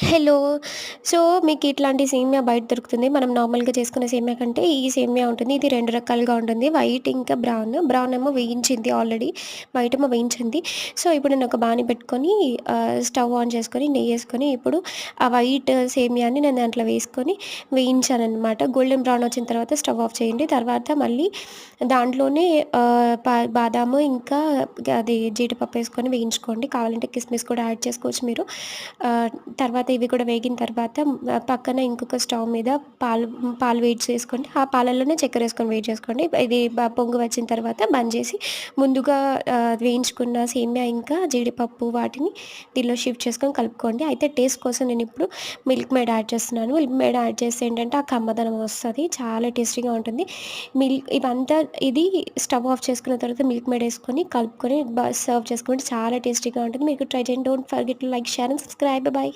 Hello. So, మీకు ఇట్లాంటి సేమియా బయట దొరుకుతుంది. మనం నార్మల్‌గా చేసుకునే సేమియా కంటే ఈ సేమియా ఉంటుంది. ఇది 2 రకాలుగా ఉంటుంది. వైట్ ఇంకా బ్రౌన్. బ్రౌన్ ఏమో వేయించింది ఆల్రెడీ. వైట్ ఏమో వేయించింది. సో, ఇప్పుడు నేను ఒక బాణీ పెట్టుకొని స్టవ్ ఆన్ చేసుకొని నెయ్యేసుకొని ఇప్పుడు ఆ వైట్ సేమియాని నేను దాంట్లో వేసుకొని వేయించాననమాట. గోల్డెన్ బ్రౌన్ వచ్చిన తర్వాత స్టవ్ ఆఫ్ చేయండి. తర్వాత మళ్ళీ దాంట్లోనే బాదాము ఇంకా అది జీడిపప్పు ఏసుకొని వేయించుకోండి. కావాలంటే కిస్మిస్ కూడా యాడ్ చేసుకోవచ్చు మీరు. ఆహ్, తర్వాత ఇవి కూడా వేగిన తర్వాత పక్కన ఇంకొక స్టవ్ మీద పాలు వేడి చేసుకోండి. ఆ పాలల్లోనే చక్కెరేసుకొని వేడి చేసుకోండి. ఇది పొంగు వచ్చిన తర్వాత బంద్ చేసి ముందుగా వేయించుకున్న సేమ్యా ఇంకా జీడిపప్పు వాటిని దీనిలో షిఫ్ట్ చేసుకొని కలుపుకోండి. అయితే టేస్ట్ కోసం నేనిప్పుడు మిల్క్ మేడ్ యాడ్ చేస్తున్నాను. మిల్క్ మేడ్ యాడ్ చేస్తే ఏంటంటే ఆ కమ్మదనం వస్తది. చాలా టేస్టీగా ఉంటుంది. ఇవంతా ఇది స్టవ్ ఆఫ్ చేసుకున్న తర్వాత మిల్క్ మేడ్ ఏసుకొని కలుపుకొని సర్వ్ చేసుకోండి. చాలా టేస్టీగా ఉంటుంది. మీరు ట్రై చేయండి. Don't forget to like, share and subscribe. Bye.